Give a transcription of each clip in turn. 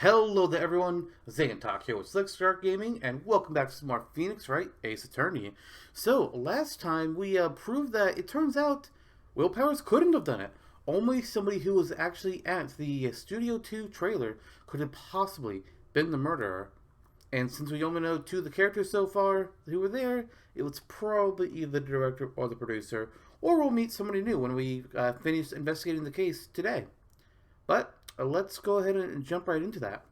Hello there everyone, Zantok here with Slickstar Gaming, and welcome back to some more Phoenix Wright Ace Attorney. So, last time we proved that it turns out Will Powers couldn't have done it. Only somebody who was actually at the Studio 2 trailer could have possibly been the murderer. And since we only know two of the characters so far who were there, it was probably either the director or the producer, or we'll meet somebody new when we finish investigating the case today. But let's go ahead and jump right into that.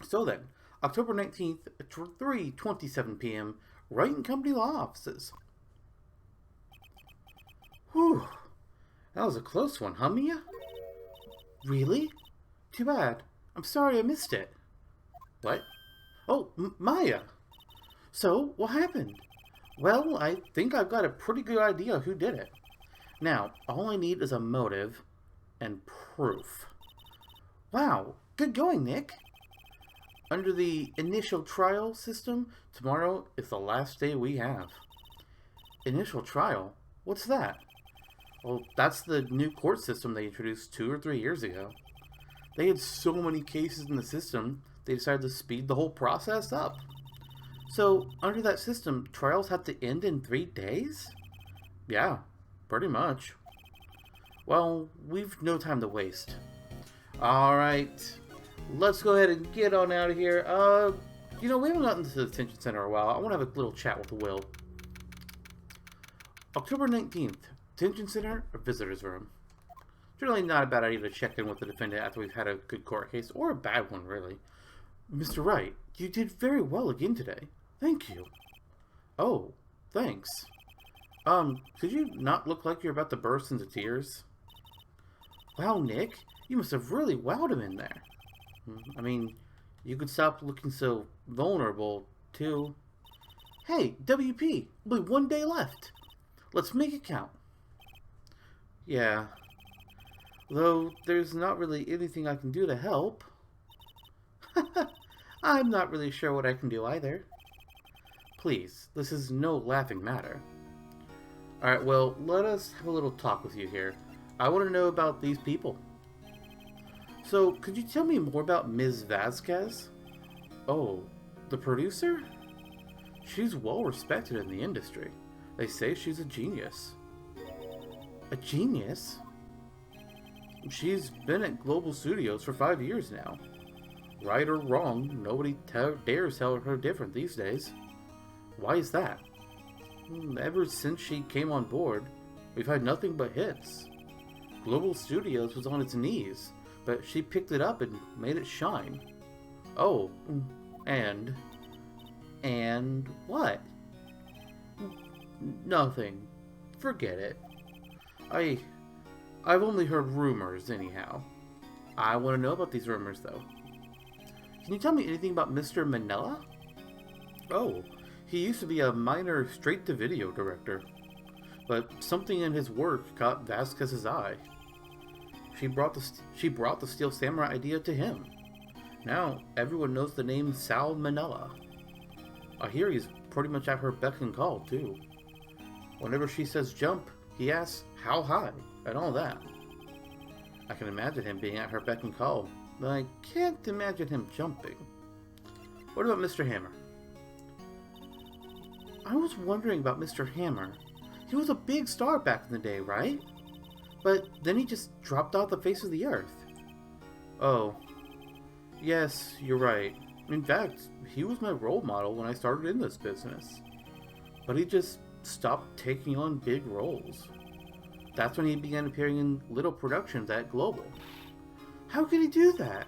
So then, October 19th, 3:27 p.m., Wright and Company law offices. Whew, that was a close one, huh, Mia? Really? Too bad. I'm sorry I missed it. What? Oh, Maya. So, what happened? Well, I think I've got a pretty good idea who did it. Now, all I need is a motive and proof. Wow, good going, Nick. Under the initial trial system, tomorrow is the last day we have. Initial trial? What's that? Well, that's the new court system they introduced 2 or 3 years ago. They had so many cases in the system, they decided to speed the whole process up. So, under that system, trials have to end in 3 days? Yeah, pretty much. Well, we've no time to waste. Alright, let's go ahead and get on out of here. We haven't gotten to the detention center in a while. I want to have a little chat with Will. October 19th, detention center or visitor's room. Generally not a bad idea to check in with the defendant after we've had a good court case, or a bad one, really. Mr. Wright, you did very well again today. Thank you. Oh, thanks. Could you not look like you're about to burst into tears? Wow, Nick. You must have really wowed him in there. I mean, you could stop looking so vulnerable, too. Hey, WP, only 1 day left. Let's make it count. Yeah. Though, there's not really anything I can do to help. I'm not really sure what I can do either. Please, this is no laughing matter. Alright, well, let us have a little talk with you here. I want to know about these people. So, could you tell me more about Ms. Vasquez? Oh, the producer? She's well respected in the industry. They say she's a genius. A genius? She's been at Global Studios for 5 years now. Right or wrong, nobody dares tell her different these days. Why is that? Ever since she came on board, we've had nothing but hits. Global Studios was on its knees, but she picked it up and made it shine. Oh, and what? Nothing. Forget it. I've only heard rumors anyhow. I want to know about these rumors though. Can you tell me anything about Mr. Manila? Oh, he used to be a minor straight-to-video director, but something in his work caught Vasquez's eye. She brought the Steel Samurai idea to him. Now, everyone knows the name Sal Manila. I hear he's pretty much at her beck and call, too. Whenever she says jump, he asks how high, and all that. I can imagine him being at her beck and call, but I can't imagine him jumping. What about Mr. Hammer? I was wondering about Mr. Hammer. He was a big star back in the day, right? But then he just dropped off the face of the earth. Oh. Yes, you're right. In fact, he was my role model when I started in this business. But he just stopped taking on big roles. That's when he began appearing in little productions at Global. How could he do that?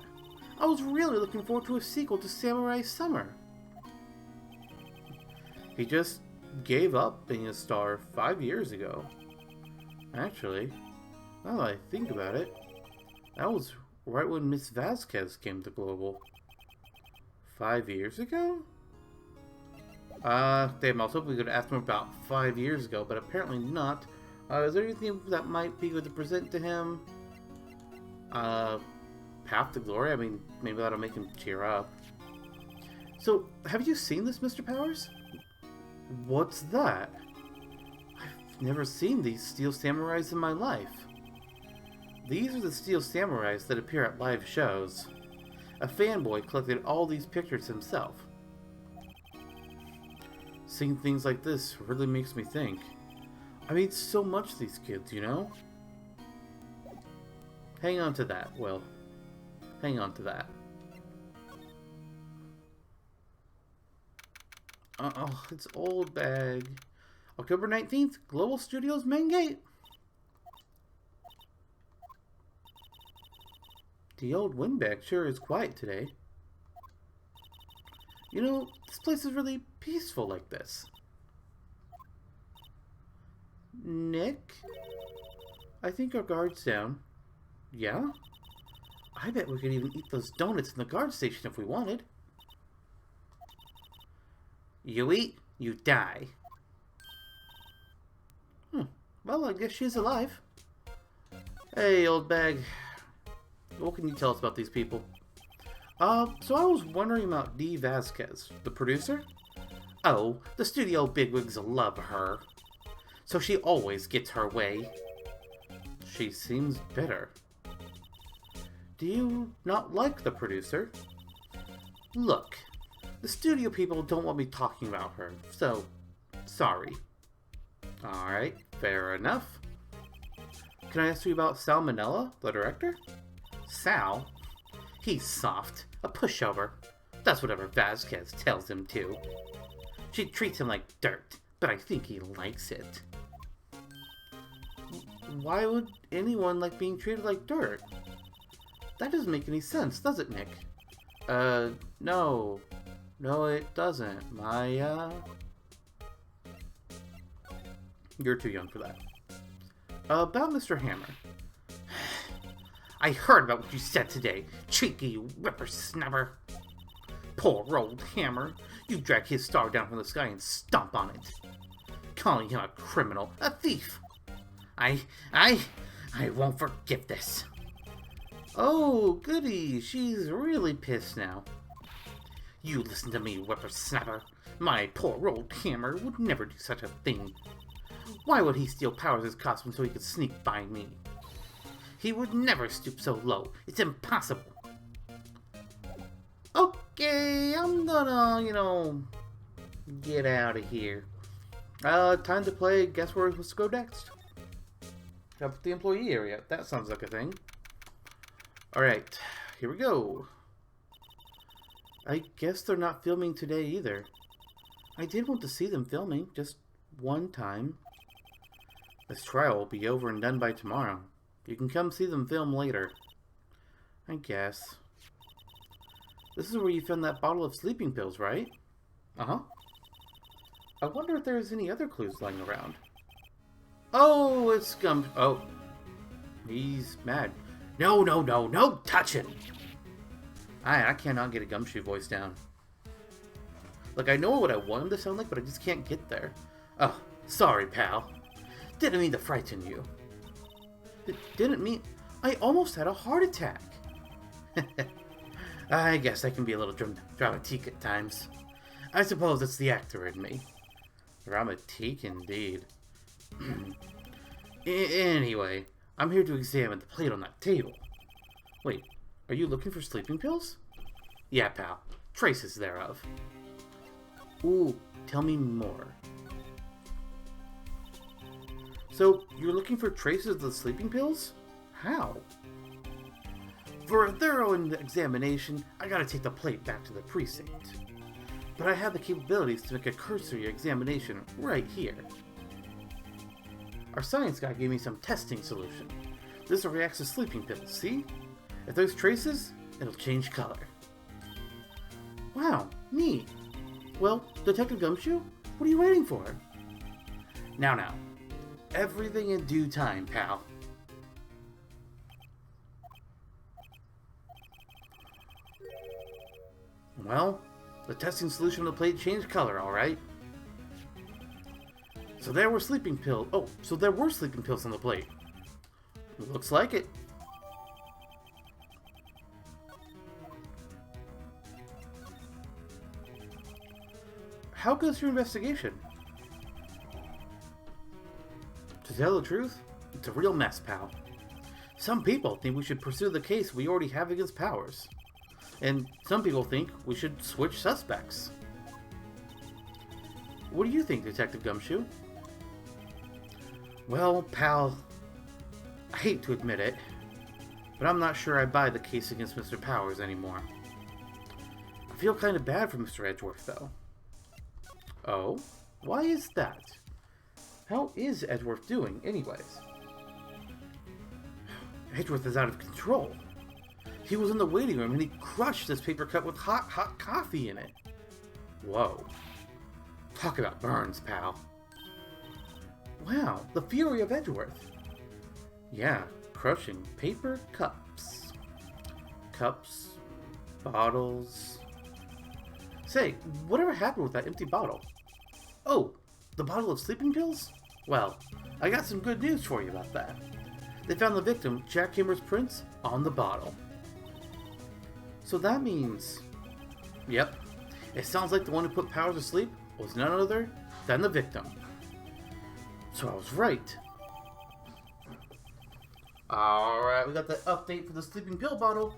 I was really looking forward to a sequel to Samurai Summer. He just gave up being a star 5 years ago. Actually, now that I think about it, that was right when Miss Vasquez came to Global. 5 years ago? Damn, I was hoping we could ask him about 5 years ago, but apparently not. Is there anything that might be good to present to him? Path to Glory? I mean, maybe that'll make him cheer up. So, have you seen this, Mr. Powers? What's that? I've never seen these Steel Samurais in my life. These are the Steel Samurais that appear at live shows. A fanboy collected all these pictures himself. Seeing things like this really makes me think. I mean so much to these kids, you know? Hang on to that, Will. Hang on to that. Oh, it's old bag. October 19th, Global Studios main gate. The old windbag sure is quiet today. You know, this place is really peaceful like this. Nick? I think our guard's down. Yeah? I bet we could even eat those donuts in the guard station if we wanted. You eat, you die. Well, I guess she's alive. Hey, old bag. What can you tell us about these people? So I was wondering about Dee Vasquez, the producer? Oh, the studio bigwigs love her. So she always gets her way. She seems bitter. Do you not like the producer? Look, the studio people don't want me talking about her, so sorry. Alright, fair enough. Can I ask you about Salmonella, the director? Sal? He's soft, a pushover. That's whatever Vasquez tells him to. She treats him like dirt, but I think he likes it. Why would anyone like being treated like dirt? That doesn't make any sense, does it, Nick? No. No, it doesn't. You're too young for that. About Mr. Hammer. I heard about what you said today, cheeky whippersnapper. Poor old Hammer. You drag his star down from the sky and stomp on it. Calling him a criminal, a thief. I won't forgive this. Oh, goody. She's really pissed now. You listen to me, whippersnapper. My poor old Hammer would never do such a thing. Why would he steal Powers' costume so he could sneak by me? He would never stoop so low. It's impossible. Okay, I'm gonna, get out of here. Time to play Guess Where We're supposed to go next. Up at the employee area. That sounds like a thing. Alright, here we go. I guess they're not filming today either. I did want to see them filming, just one time. This trial will be over and done by tomorrow. You can come see them film later. I guess. This is where you found that bottle of sleeping pills, right? Uh-huh. I wonder if there's any other clues lying around. Oh, it's Oh. He's mad. No touching! I cannot get a Gumshoe voice down. Like, I know what I want him to sound like, but I just can't get there. Oh, sorry, pal. Didn't mean to frighten you. Didn't mean... I almost had a heart attack. I guess I can be a little dramatique at times. I suppose it's the actor in me. Dramatique indeed. Anyway, I'm here to examine the plate on that table. Wait, are you looking for sleeping pills? Yeah, pal. Traces thereof. Ooh, tell me more. So, you're looking for traces of the sleeping pills? How? For a thorough examination, I gotta take the plate back to the precinct. But I have the capabilities to make a cursory examination right here. Our science guy gave me some testing solution. This reacts to sleeping pills, see? If there's traces, it'll change color. Wow, neat. Well, Detective Gumshoe, what are you waiting for? Now. Everything in due time, pal. Well, the testing solution of the plate changed color, alright? So there were sleeping pills. Oh, so there were sleeping pills on the plate. Looks like it. How goes your investigation? To tell the truth, it's a real mess, pal. Some people think we should pursue the case we already have against Powers. And some people think we should switch suspects. What do you think, Detective Gumshoe? Well, pal, I hate to admit it, but I'm not sure I buy the case against Mr. Powers anymore. I feel kind of bad for Mr. Edgeworth, though. Oh? Why is that? How is Edgeworth doing, anyways? Edgeworth is out of control. He was in the waiting room and he crushed this paper cup with hot coffee in it. Whoa. Talk about burns, pal. Wow, the fury of Edgeworth. Yeah, crushing paper cups. Cups, bottles. Say, whatever happened with that empty bottle? Oh, the bottle of sleeping pills? Well, I got some good news for you about that. They found the victim, Jack Hammer's prints, on the bottle. So that means... Yep, it sounds like the one who put Powers to sleep was none other than the victim. So I was right. Alright, we got the update for the sleeping pill bottle.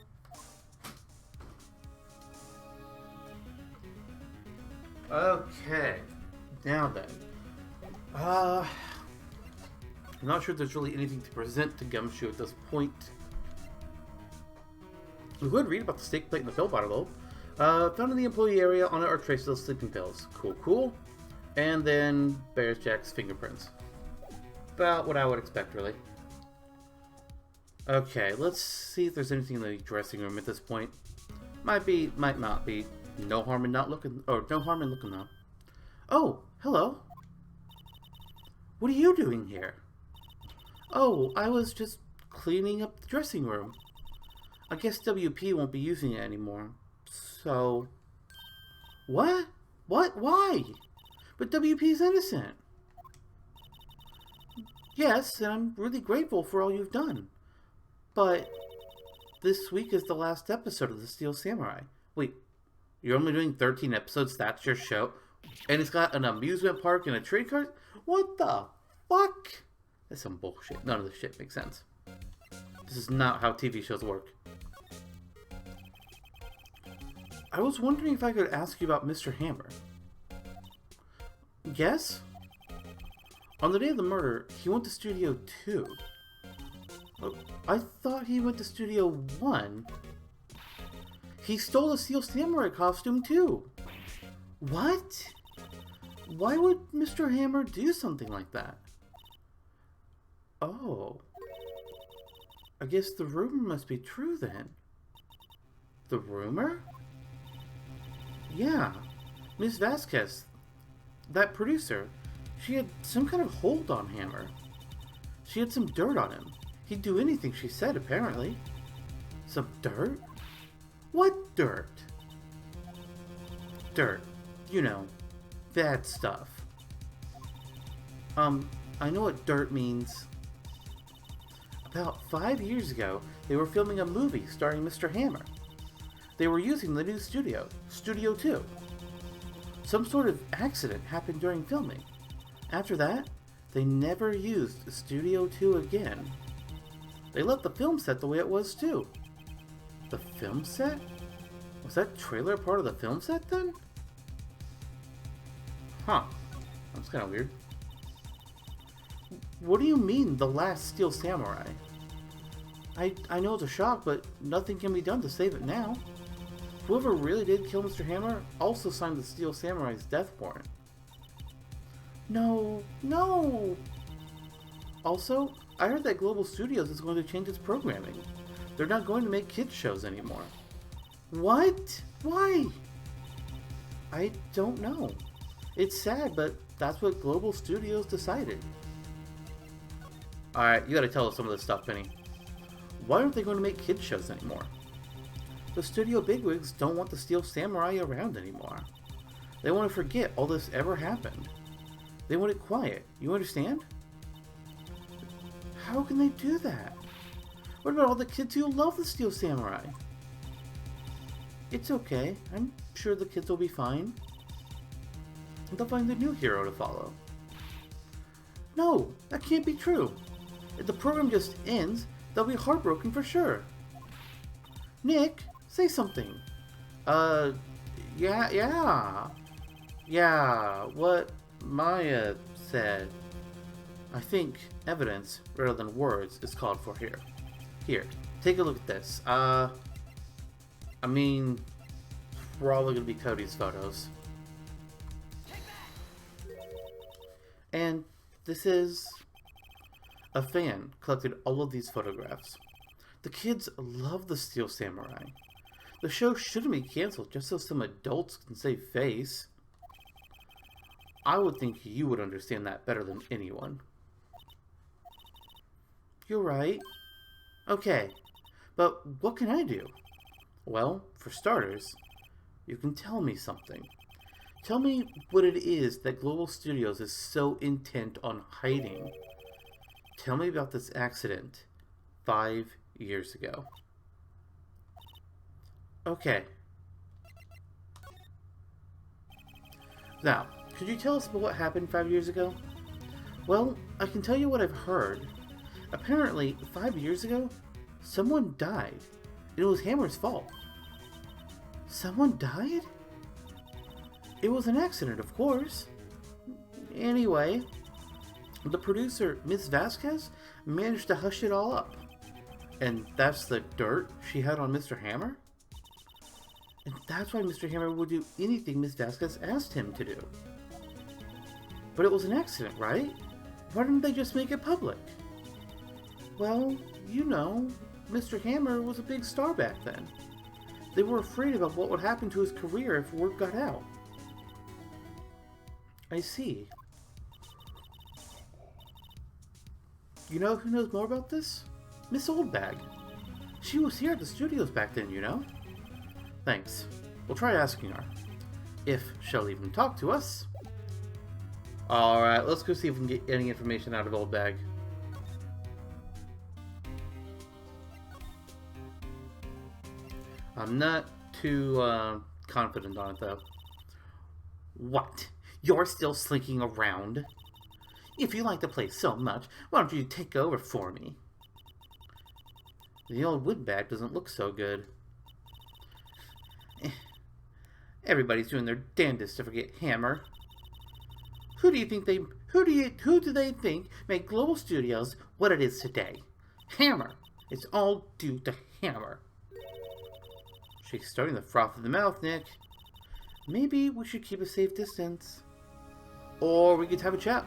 Okay, now then. I'm not sure if there's really anything to present to Gumshoe at this point. We would read about the steak plate in the pill bottle though. Found in the employee area on it are traces of sleeping pills. Cool, cool. And then Bears Jack's fingerprints. About what I would expect, really. Okay, let's see if there's anything in the dressing room at this point. Might be, might not be. No harm in not looking, or no harm in looking though. Oh, hello. What are you doing here? Oh, I was just cleaning up the dressing room. I guess WP won't be using it anymore. So... What? What? Why? But WP's innocent. Yes, and I'm really grateful for all you've done. But this week is the last episode of The Steel Samurai. Wait, you're only doing 13 episodes? That's your show? And it's got an amusement park and a trade cart? What the fuck? That's some bullshit. None of this shit makes sense. This is not how TV shows work. I was wondering if I could ask you about Mr. Hammer. Yes? On the day of the murder, he went to Studio 2. I thought he went to Studio 1. He stole a Steel Samurai costume too. What? Why would Mr. Hammer do something like that? Oh. I guess the rumor must be true then. The rumor? Yeah. Ms. Vasquez, that producer, she had some kind of hold on Hammer. She had some dirt on him. He'd do anything she said, apparently. Some dirt? What dirt? Dirt. You know, bad stuff. I know what dirt means. About 5 years ago, they were filming a movie starring Mr. Hammer. They were using the new studio, Studio 2. Some sort of accident happened during filming. After that, they never used Studio 2 again. They left the film set the way it was too. The film set? Was that trailer part of the film set then? Huh. That's kind of weird. What do you mean, the last Steel Samurai? I know it's a shock, but nothing can be done to save it now. Whoever really did kill Mr. Hammer also signed the Steel Samurai's death warrant. No, no! Also, I heard that Global Studios is going to change its programming. They're not going to make kids shows anymore. What? Why? I don't know. It's sad, but that's what Global Studios decided. Alright, you gotta tell us some of this stuff, Penny. Why aren't they going to make kids shows anymore? The studio bigwigs don't want the Steel Samurai around anymore. They want to forget all this ever happened. They want it quiet, you understand? How can they do that? What about all the kids who love the Steel Samurai? It's okay, I'm sure the kids will be fine. They'll find a new hero to follow. No, that can't be true. If the program just ends, they'll be heartbroken for sure. Nick, say something. Uh, yeah. Yeah, what Maya said. I think evidence, rather than words, is called for here. Here, take a look at this. I mean, probably gonna be Cody's photos. And this is a fan collected all of these photographs. The kids love the Steel Samurai. The show shouldn't be canceled just so some adults can save face. I would think you would understand that better than anyone. You're right. Okay, but what can I do? Well, for starters, you can tell me something. Tell me what it is that Global Studios is so intent on hiding. Tell me about this accident 5 years ago. Okay. Now, could you tell us about what happened 5 years ago? Well, I can tell you what I've heard. Apparently, 5 years ago, someone died. It was Hammer's fault. Someone died? It was an accident, of course. Anyway, the producer, Miss Vasquez, managed to hush it all up. And that's the dirt she had on Mr. Hammer? And that's why Mr. Hammer would do anything Miss Vasquez asked him to do. But it was an accident, right? Why didn't they just make it public? Well, you know, Mr. Hammer was a big star back then. They were afraid about what would happen to his career if word got out. I see. You know who knows more about this? Miss Oldbag. She was here at the studios back then, you know? Thanks. We'll try asking her. If she'll even talk to us. Alright, let's go see if we can get any information out of Oldbag. I'm not too confident on it, though. What? You're still slinking around? If you like the place so much, why don't you take over for me? The old woodbag doesn't look so good. Everybody's doing their damnedest to forget Hammer. Who do they think made Global Studios what it is today? Hammer. It's all due to Hammer. She's starting to froth in the mouth, Nick. Maybe we should keep a safe distance. Or we could have a chat.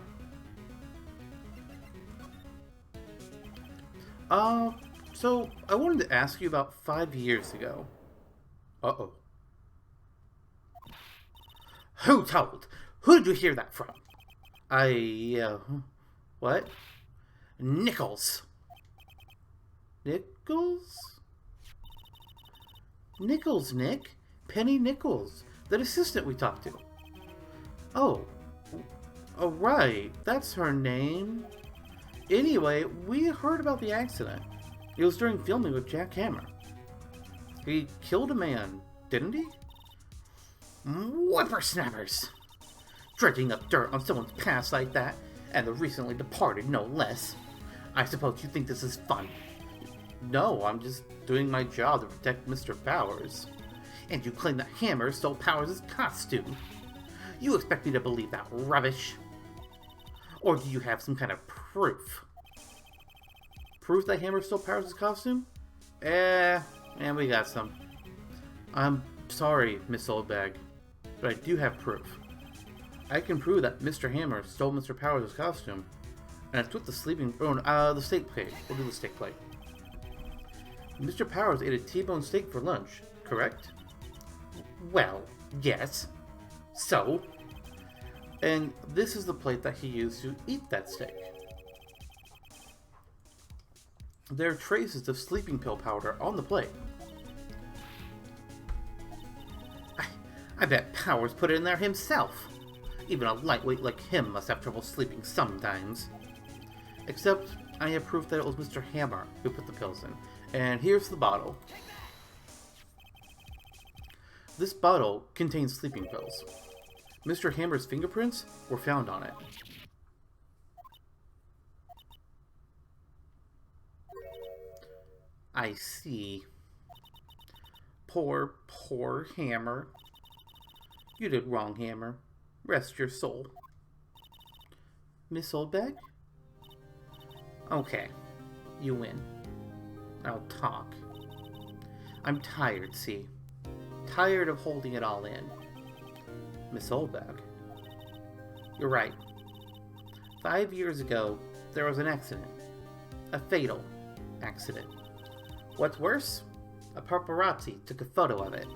So I wanted to ask you about 5 years ago. Uh-oh. Who told? Who did you hear that from? What? Nichols. Nichols? Nichols, Nick. Penny Nichols. That assistant we talked to. Oh, right. That's her name. Anyway, we heard about the accident. It was during filming with Jack Hammer. He killed a man, didn't he? Whippersnappers! Dredging up dirt on someone's past like that, and the recently departed no less. I suppose you think this is fun. No, I'm just doing my job to protect Mr. Powers. And you claim that Hammer stole Powers' costume. You expect me to believe that rubbish? Or do you have some kind of proof? Proof that Hammer stole Powers' costume? And we got some. I'm sorry, Miss Oldbag, but I do have proof. I can prove that Mr. Hammer stole Mr. Powers' costume, and it's with the the steak plate. We'll do the steak plate. Mr. Powers ate a T-bone steak for lunch, correct? Well, yes. So? And this is the plate that he used to eat that steak. There are traces of sleeping pill powder on the plate. I bet Powers put it in there himself. Even a lightweight like him must have trouble sleeping sometimes. Except, I have proof that it was Mr. Hammer who put the pills in. And here's the bottle. This bottle contains sleeping pills. Mr. Hammer's fingerprints were found on it. I see. poor Hammer. You did wrong, Hammer. Rest your soul. Miss Oldbag? Okay, you win. I'll talk. I'm tired, see? Tired of holding it all in. Miss Oldbag. You're right. 5 years ago, there was an accident. A fatal accident. What's worse? A paparazzi took a photo of it.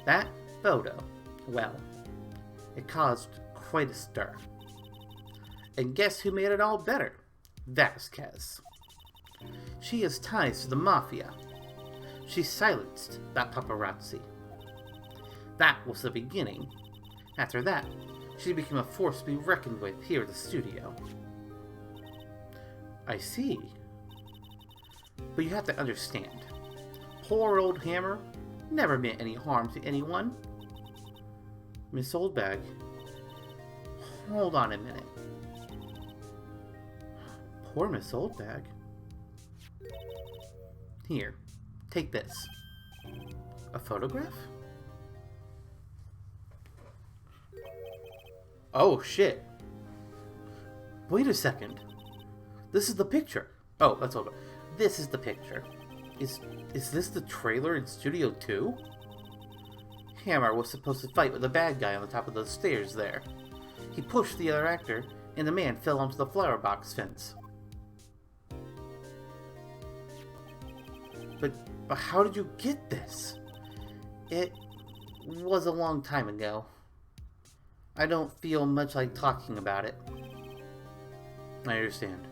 That photo, well, it caused quite a stir. And guess who made it all better? Vasquez. She has ties to the mafia. She silenced that paparazzi. That was the beginning. After that, she became a force to be reckoned with here at the studio. I see. But you have to understand. Poor old Hammer never meant any harm to anyone. Miss Oldbag, hold on a minute. Poor Miss Oldbag. Here, take this. A photograph? Oh, shit. Wait a second. This is the picture. Oh, that's all. This is the picture. Is this the trailer in Studio 2? Hammer was supposed to fight with the bad guy on the top of the stairs there. He pushed the other actor, and the man fell onto the flower box fence. But how did you get this? It was a long time ago. I don't feel much like talking about it. I understand.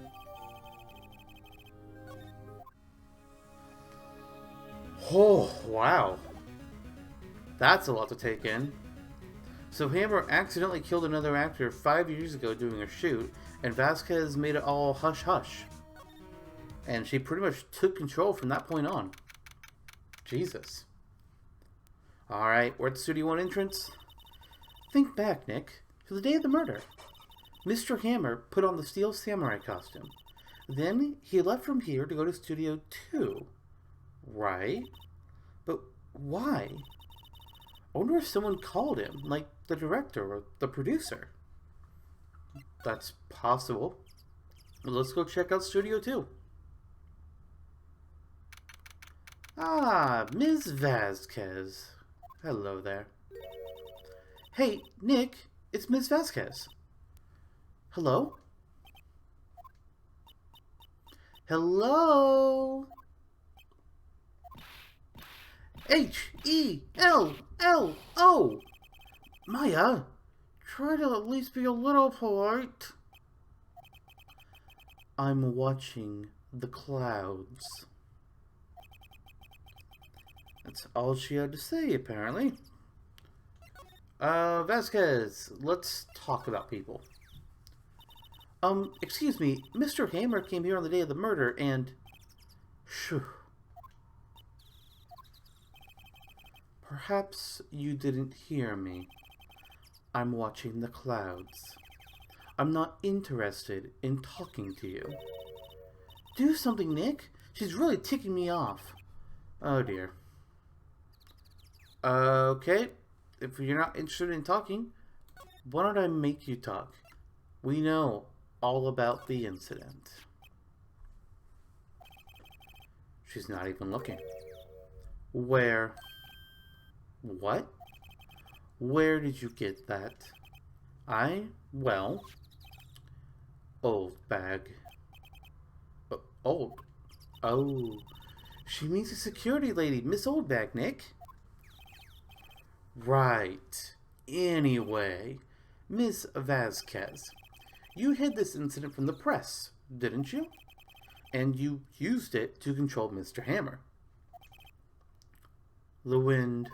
Oh, wow. That's a lot to take in. So Hammer accidentally killed another actor 5 years ago doing a shoot, and Vasquez made it all hush-hush. And she pretty much took control from that point on. Jesus. Alright, we're at the Studio 1 entrance. Think back, Nick, to the day of the murder. Mr. Hammer put on the Steel Samurai costume. Then he left from here to go to Studio 2. Right? But why? I wonder if someone called him, like the director or the producer. That's possible. Let's go check out Studio 2. Ah, Ms. Vasquez. Hello there. Hey, Nick, it's Ms. Vasquez. Hello? Hello? H-E-L-L-O! Maya, try to at least be a little polite. I'm watching the clouds. That's all she had to say, apparently. Vasquez, let's talk about people. Excuse me, Mr. Hammer came here on the day of the murder and... Phew. Perhaps you didn't hear me. I'm watching the clouds. I'm not interested in talking to you. Do something, Nick. She's really ticking me off. Oh dear. Okay. If you're not interested in talking, why don't I make you talk? We know all about the incident. She's not even looking. Where? What? Where did you get that? Well, old bag. Old? Oh, she means a security lady, Miss Oldbag, Nick. Right. Anyway, Ms. Vasquez, you hid this incident from the press, didn't you? And you used it to control Mr. Hammer. The wind.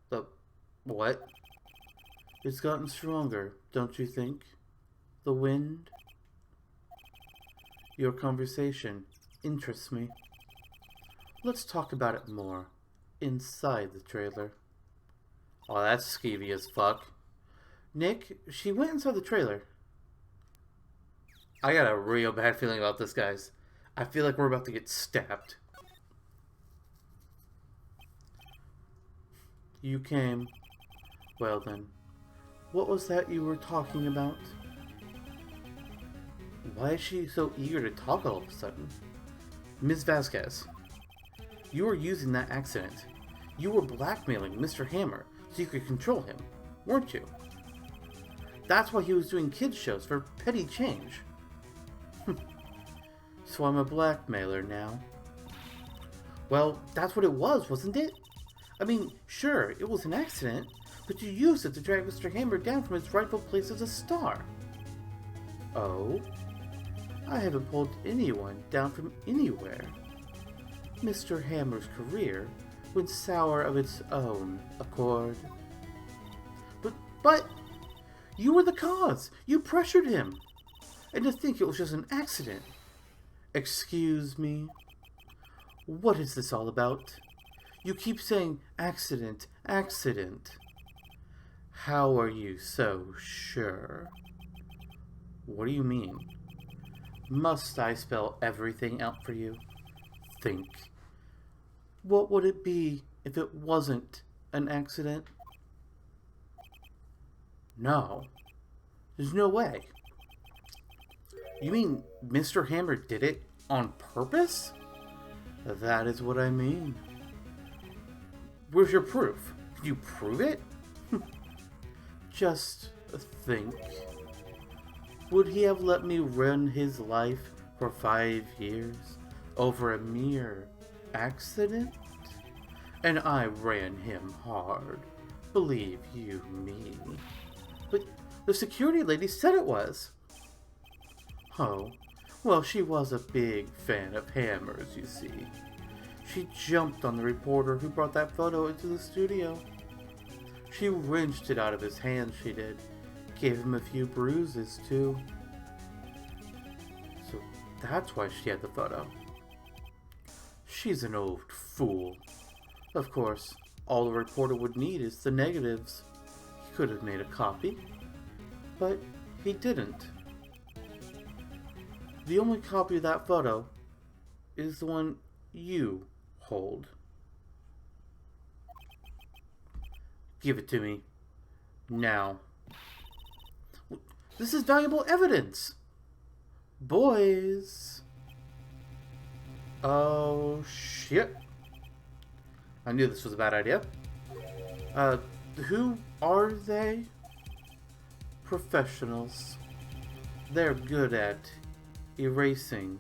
The... what? It's gotten stronger, don't you think? The wind? Your conversation interests me. Let's talk about it more inside the trailer. Oh, that's skeevy as fuck. Nick, she went inside the trailer. I got a real bad feeling about this, guys. I feel like we're about to get stabbed. You came. Well then, what was that you were talking about? Why is she so eager to talk all of a sudden? Ms. Vasquez, you were using that accident. You were blackmailing Mr. Hammer so you could control him, weren't you? That's why he was doing kids shows for petty change. So I'm a blackmailer now. Well, that's what it was, wasn't it? I mean, sure, it was an accident, but you used it to drag Mr. Hammer down from his rightful place as a star. Oh? I haven't pulled anyone down from anywhere. Mr. Hammer's career went sour of its own accord. But, you were the cause! You pressured him! And to think it was just an accident. Excuse me? What is this all about? You keep saying accident, accident. How are you so sure? What do you mean? Must I spell everything out for you? Think. What would it be if it wasn't an accident? No. There's no way. You mean Mr. Hammer did it on purpose? That is what I mean. Where's your proof? Can you prove it? Just think. Would he have let me run his life for 5 years over a mere accident? And I ran him hard. Believe you me. But the security lady said it was. Oh, well, she was a big fan of Hammers, you see. She jumped on the reporter who brought that photo into the studio. She wrenched it out of his hand, she did. Gave him a few bruises, too. So that's why she had the photo. She's an old fool. Of course, all the reporter would need is the negatives. He could have made a copy, but he didn't. The only copy of that photo is the one you hold. Give it to me. Now. This is valuable evidence! Boys! Oh, shit. I knew this was a bad idea. Who are they? Professionals. They're good at erasing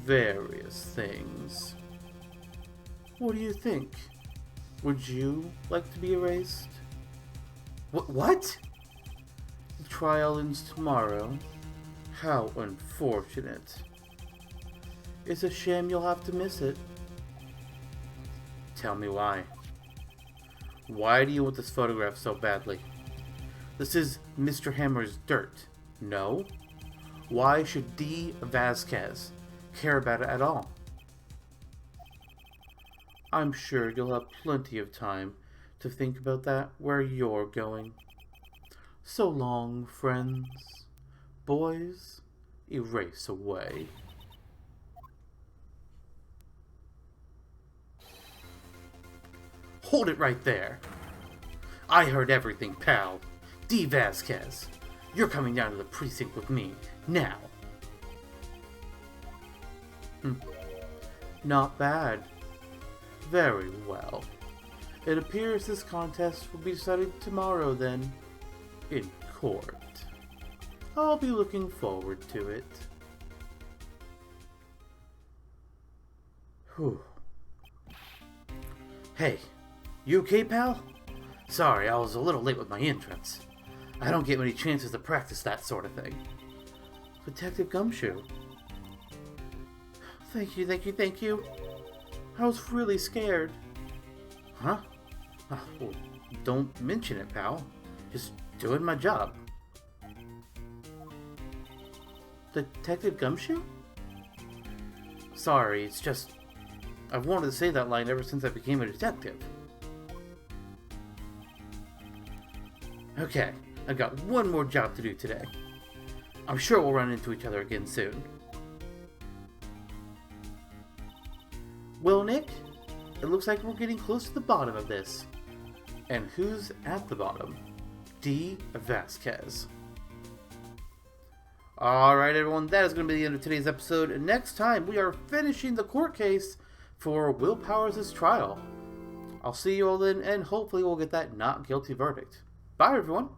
various things. What do you think? Would you like to be erased? What? The trial ends tomorrow. How unfortunate. It's a shame you'll have to miss it. Tell me why. Why do you want this photograph so badly? This is Mr. Hammer's dirt. No? Why should D. Vasquez care about it at all? I'm sure you'll have plenty of time to think about that where you're going. So long, friends. Boys, erase away. Hold it right there. I heard everything, pal. D. Vasquez, you're coming down to the precinct with me, now. Not bad. Very well. It appears this contest will be decided tomorrow then, in court. I'll be looking forward to it. Whew. Hey, you okay, pal? Sorry, I was a little late with my entrance. I don't get many chances to practice that sort of thing. Detective Gumshoe. Thank you, thank you, thank you. I was really scared. Huh? Well, don't mention it, pal. Just doing my job. Detective Gumshoe? Sorry, it's just... I've wanted to say that line ever since I became a detective. Okay, I've got one more job to do today. I'm sure we'll run into each other again soon. Well, Nick, it looks like we're getting close to the bottom of this. And who's at the bottom? D. Vasquez. Alright everyone, that is going to be the end of today's episode. Next time, we are finishing the court case for Will Powers' trial. I'll see you all then, and hopefully we'll get that not guilty verdict. Bye everyone!